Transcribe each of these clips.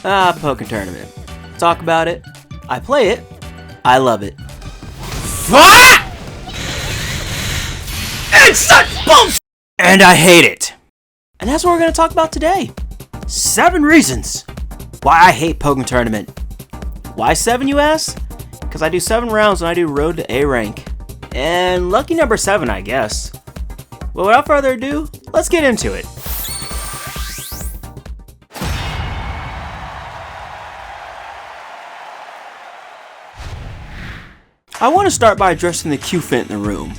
Pokken Tournament. Talk about it. I play it. I love it. It's such bullshit! And I hate it. And that's what we're going to talk about today. 7 reasons why I hate Pokken Tournament. Why 7, you ask? Because I do 7 rounds when I do Road to A rank. And lucky number 7, I guess. Well, without further ado, let's get into it. I want to start by addressing the Q-Fin in the room.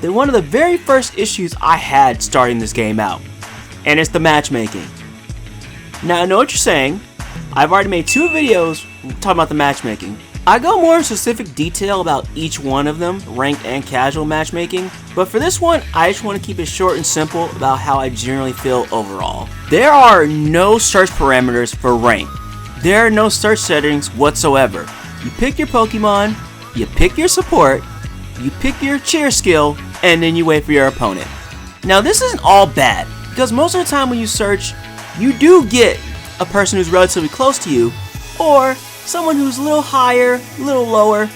They're one of the very first issues I had starting this game out, and it's the matchmaking. Now I know what you're saying. I've already made 2 videos talking about the matchmaking. I go more in specific detail about each one of them, ranked and casual matchmaking, but for this one, I just want to keep it short and simple about how I generally feel overall. There are no search parameters for rank. There are no search settings whatsoever. You pick your Pokemon, you pick your support, you pick your cheer skill, and then you wait for your opponent. Now this isn't all bad, because most of the time when you search, you do get a person who's relatively close to you, or someone who's a little higher, a little lower,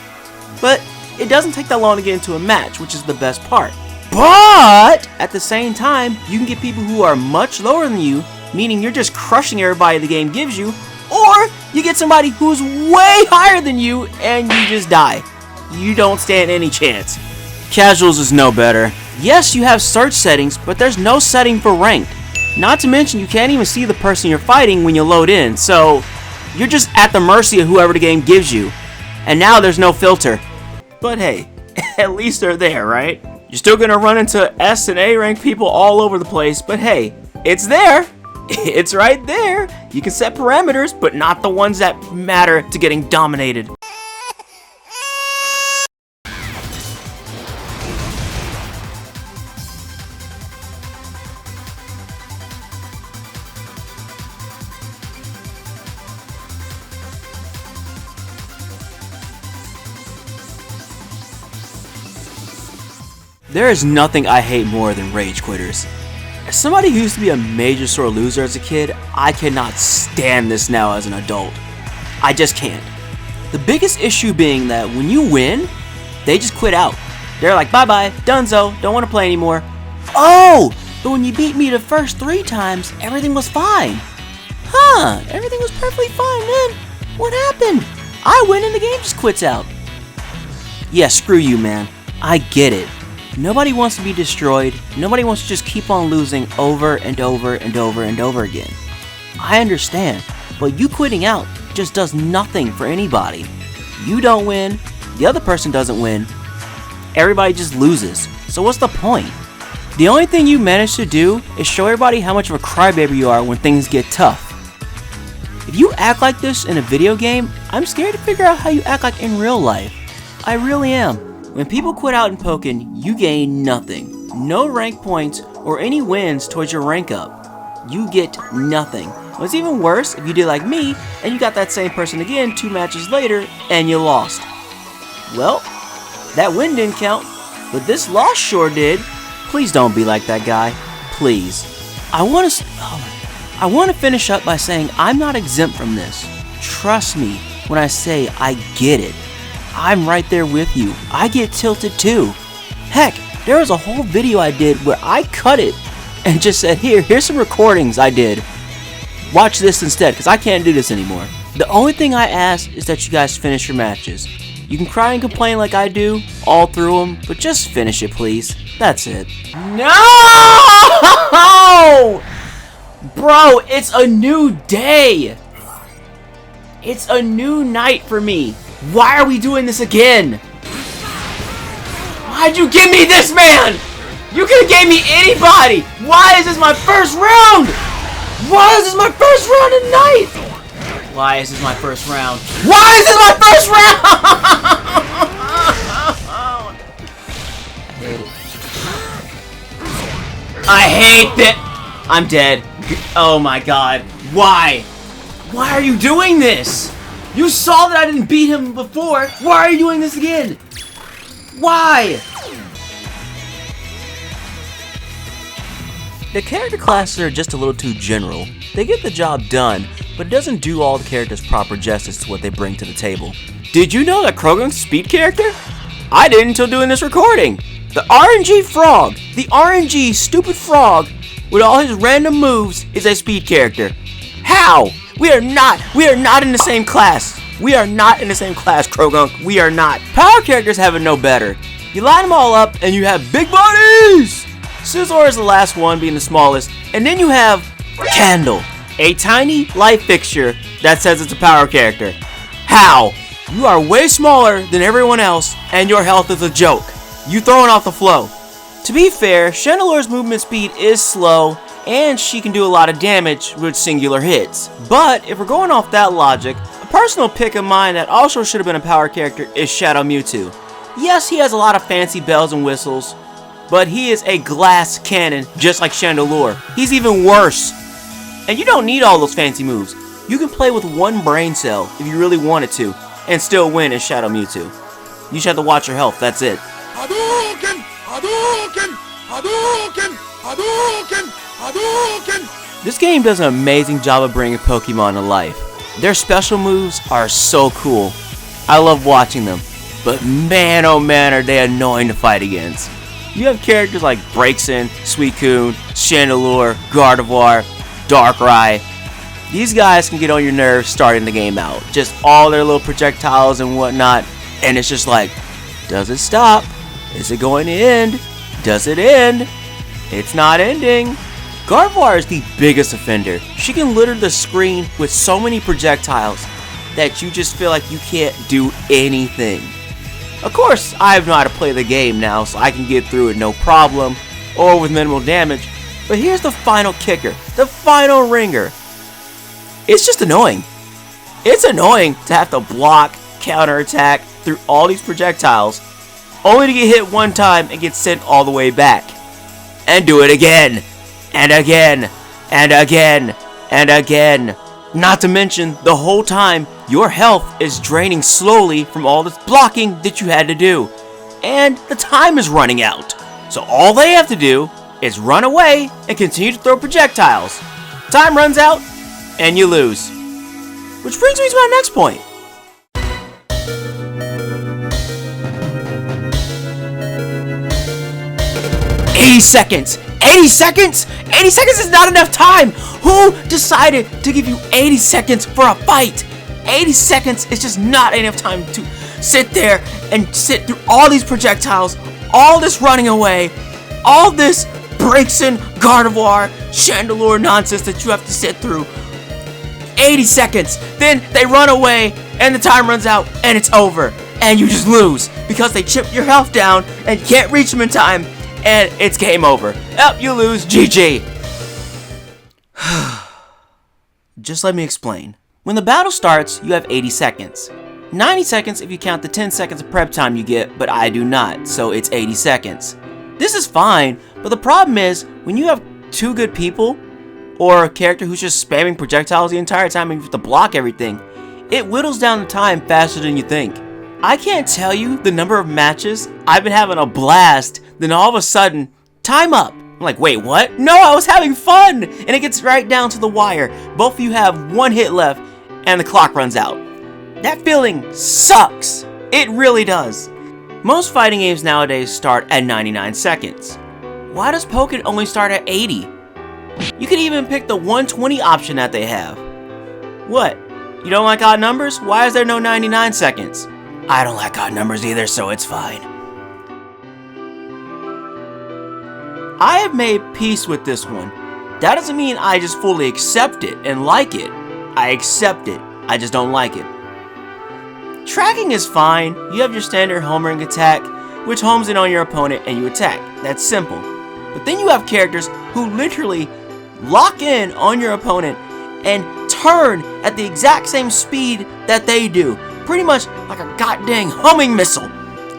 but it doesn't take that long to get into a match, which is the best part. But at the same time, you can get people who are much lower than you, meaning you're just crushing everybody the game gives you, or you get somebody who's way higher than you and you just die. You don't stand any chance. Casuals is no better. Yes, you have search settings, but there's no setting for ranked. Not to mention you can't even see the person you're fighting when you load in, so you're just at the mercy of whoever the game gives you. And now there's no filter. But hey, at least they're there, right? You're still gonna run into S and A rank people all over the place, but hey, it's there. It's right there. You can set parameters, but not the ones that matter to getting dominated. There is nothing I hate more than rage quitters. As somebody who used to be a major sore loser as a kid, I cannot stand this now as an adult. I just can't. The biggest issue being that when you win, they just quit out. They're like, bye-bye, donezo, don't want to play anymore. Oh, but when you beat me the first 3 times, everything was fine. Huh, everything was perfectly fine then. What happened? I win and the game just quits out. Yeah, screw you, man. I get it. Nobody wants to be destroyed. Nobody wants to just keep on losing over and over and over and over again. I understand, but you quitting out just does nothing for anybody. You don't win, the other person doesn't win, everybody just loses. So what's the point? The only thing you manage to do is show everybody how much of a crybaby you are when things get tough. If you act like this in a video game, I'm scared to figure out how you act like in real life. I really am. When people quit out in Pokken, you gain nothing. No rank points or any wins towards your rank up. You get nothing. What's even worse, if you did like me, and you got that same person again 2 matches later, and you lost. Well, that win didn't count, but this loss sure did. Please don't be like that guy. Please. I want to finish up by saying I'm not exempt from this. Trust me when I say I get it. I'm right there with you. I get tilted too. Heck, there was a whole video I did where I cut it and just said, here's some recordings I did. Watch this instead, because I can't do this anymore. The only thing I ask is that you guys finish your matches. You can cry and complain like I do, all through them, but just finish it, please. That's it. No! Bro, it's a new day. It's a new night for me. Why are we doing this again? Why'd you give me this, man? You could have gave me anybody. Why is this my first round? Why is this my first round tonight? Why is this my first round? Why is this my first round? I hate it. I'm dead. Oh my god. Why? Why are you doing this? You saw that I didn't beat him before. Why are you doing this again? Why? The character classes are just a little too general. They get the job done, but it doesn't do all the characters proper justice to what they bring to the table. Did you know that Krogunk's a speed character? I didn't until doing this recording. The RNG frog, the RNG stupid frog with all his random moves is a speed character. How? We are not in the same class. We are not in the same class, Krogunk. We are not. Power characters have it no better. You line them all up and you have big bodies. Scizor is the last one, being the smallest, and then you have Candle, a tiny light fixture that says it's a power character. How? You are way smaller than everyone else, and your health is a joke. You throwing off the flow. To be fair, Chandelure's movement speed is slow, and she can do a lot of damage with singular hits. But if we're going off that logic, a personal pick of mine that also should have been a power character is Shadow Mewtwo. Yes, he has a lot of fancy bells and whistles, but he is a glass cannon just like Chandelure. He's even worse. And you don't need all those fancy moves. You can play with one brain cell if you really wanted to and still win as Shadow Mewtwo. You just have to watch your health, that's it. Hadouken! Hadouken! Hadouken! Hadouken! Hadouken! This game does an amazing job of bringing Pokemon to life. Their special moves are so cool. I love watching them. But man, oh man, are they annoying to fight against. You have characters like Braixen, Suicune, Chandelure, Gardevoir, Darkrai. These guys can get on your nerves starting the game out. Just all their little projectiles and whatnot. And it's just like, does it stop? Is it going to end? Does it end? It's not ending. Gardevoir is the biggest offender. She can litter the screen with so many projectiles that you just feel like you can't do anything. Of course, I know how to play the game now, so I can get through it no problem, or with minimal damage. But here's the final kicker, the final ringer. It's just annoying. It's annoying to have to block, counterattack through all these projectiles, only to get hit one time and get sent all the way back. And do it again, and again, and again, and again. Not to mention, the whole time, your health is draining slowly from all this blocking that you had to do. And the time is running out. So all they have to do is run away and continue to throw projectiles. Time runs out, and you lose. Which brings me to my next point. "80 seconds! 80 seconds? 80 seconds is not enough time! Who decided to give you 80 seconds for a fight? 80 seconds is just not enough time to sit there and sit through all these projectiles, all this running away, all this Braixen, Gardevoir, Chandelure nonsense that you have to sit through. 80 seconds. Then they run away and the time runs out and it's over. And you just lose because they chipped your health down and you can't reach them in time. And it's game over. Yep, you lose. GG. Just let me explain. When the battle starts, you have 80 seconds. 90 seconds if you count the 10 seconds of prep time you get, but I do not, so it's 80 seconds. This is fine, but the problem is, when you have two good people, or a character who's just spamming projectiles the entire time and you have to block everything, it whittles down the time faster than you think. I can't tell you the number of matches I've been having a blast, then all of a sudden, time up. I'm like, wait, what? No, I was having fun! And it gets right down to the wire. Both of you have one hit left, and the clock runs out. That feeling sucks. It really does. Most fighting games nowadays start at 99 seconds. Why does Pokken only start at 80? You could even pick the 120 option that they have. What? You don't like odd numbers? Why is there no 99 seconds? I don't like odd numbers either, so it's fine. I have made peace with this one. That doesn't mean I just fully accept it and like it. I accept it, I just don't like it. Tracking is fine. You have your standard homering attack, which homes in on your opponent and you attack. That's simple. But then you have characters who literally lock in on your opponent and turn at the exact same speed that they do. Pretty much like a goddamn homing missile.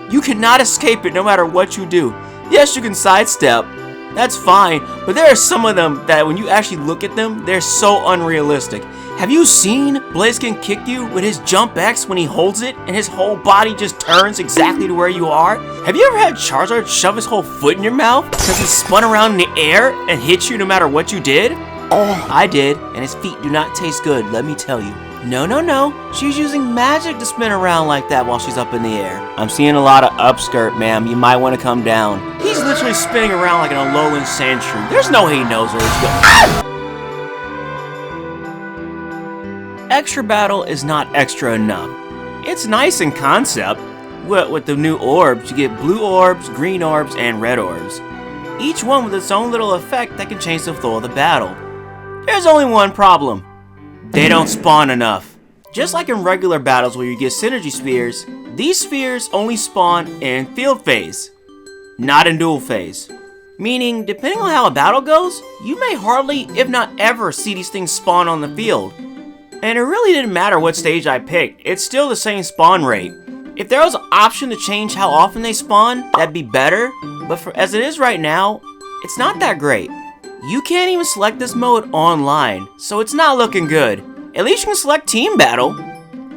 You cannot escape it no matter what you do. Yes, you can sidestep. That's fine. But there are some of them that when you actually look at them, they're so unrealistic. Have you seen Blaziken kick you with his jump X when he holds it and his whole body just turns exactly to where you are? Have you ever had Charizard shove his whole foot in your mouth because he spun around in the air and hit you no matter what you did? Oh, I did, and his feet do not taste good, let me tell you. No, she's using magic to spin around like that while she's up in the air. I'm seeing a lot of upskirt, ma'am. You might want to come down. He's literally spinning around like an Alolan Sandshrew. There's no way he knows where he's going. Ah! Extra battle is not extra enough. It's nice in concept. With the new orbs, you get blue orbs, green orbs, and red orbs. Each one with its own little effect that can change the flow of the battle. There's only one problem. They don't spawn enough. Just like in regular battles where you get synergy spheres, these spheres only spawn in field phase, not in duel phase. Meaning, depending on how a battle goes, you may hardly, if not ever, see these things spawn on the field. And it really didn't matter what stage I picked, it's still the same spawn rate. If there was an option to change how often they spawn, that'd be better, but as it is right now, it's not that great. You can't even select this mode online, so it's not looking good. At least you can select Team Battle,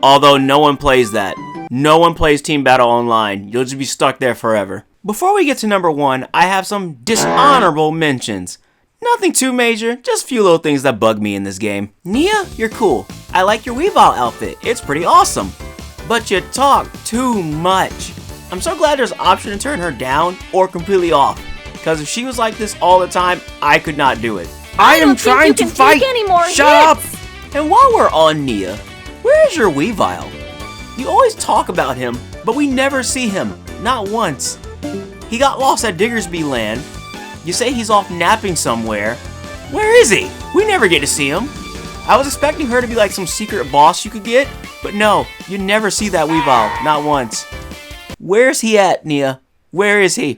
although no one plays that. No one plays Team Battle online, you'll just be stuck there forever. Before we get to number 1, I have some dishonorable mentions. Nothing too major, just a few little things that bug me in this game. Nia, you're cool. I like your Weavile outfit, it's pretty awesome. But you talk too much. I'm so glad there's an option to turn her down or completely off. Because if she was like this all the time, I could not do it. I am trying to fight! Shut up! And while we're on Nia, where is your Weavile? You always talk about him, but we never see him. Not once. He got lost at Diggersby Land. You say he's off napping somewhere. Where is he? We never get to see him. I was expecting her to be like some secret boss you could get, but no, you never see that Weavile, not once. Where's he at, Nia? Where is he?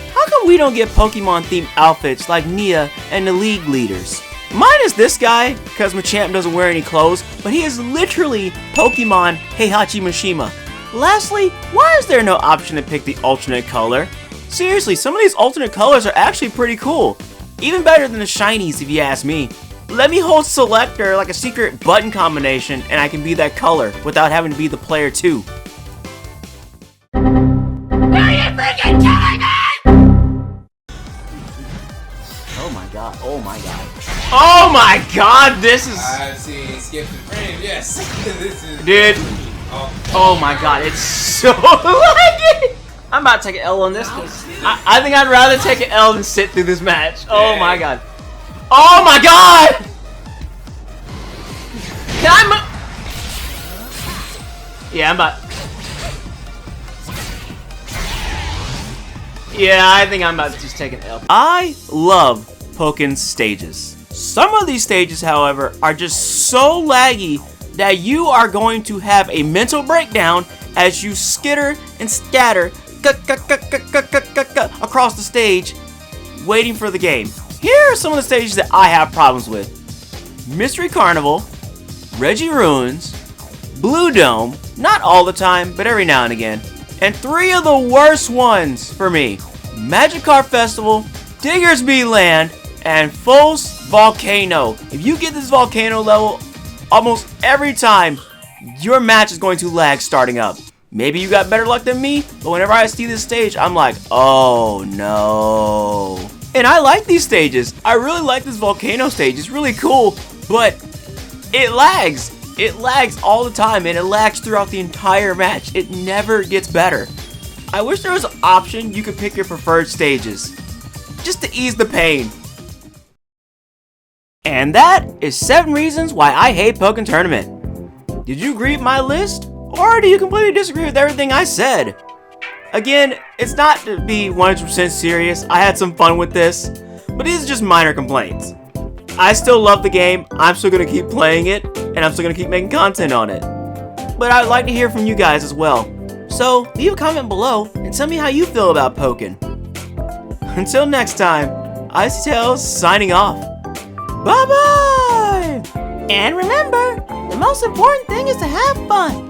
How come we don't get Pokemon themed outfits like Nia and the league leaders? Mine is this guy, because Machamp doesn't wear any clothes, but he is literally Pokemon Heihachi Mishima. Lastly, why is there no option to pick the alternate color? Seriously, some of these alternate colors are actually pretty cool. Even better than the shinies if you ask me. Let me hold selector like a secret button combination and I can be that color without having to be the player too. Are you freaking kidding me? Oh my god, oh my god. Oh my god, this is... I've seen Skip the Frame, yes. This is... Dude. Oh my god, it's so laggy. I'm about to take an L on this because I think I'd rather take an L than sit through this match. Oh my god. Oh my god! Can I Yeah, I'm about... Yeah, I think I'm about to just take an L. I love Pokken stages. Some of these stages, however, are just so laggy that you are going to have a mental breakdown as you skitter and scatter across the stage waiting for the game. Here are some of the stages that I have problems with. Mystery Carnival, Reggie Ruins, Blue Dome, not all the time, but every now and again. And 3 of the worst ones for me. Magikarp Festival, Diggersby Land, and False Volcano. If you get this volcano level, almost every time, your match is going to lag starting up. Maybe you got better luck than me, but whenever I see this stage, I'm like, oh no. And I like these stages. I really like this volcano stage. It's really cool, but it lags. It lags all the time, and it lags throughout the entire match. It never gets better. I wish there was an option you could pick your preferred stages, just to ease the pain. And that is 7 reasons why I hate Pokken Tournament. Did you agree with my list? Or do you completely disagree with everything I said? Again, it's not to be 100% serious. I had some fun with this, but these are just minor complaints. I still love the game. I'm still going to keep playing it, and I'm still going to keep making content on it. But I'd like to hear from you guys as well. So leave a comment below and tell me how you feel about Pokken. Until next time, Nickicytails signing off. Bye-bye! And remember, the most important thing is to have fun.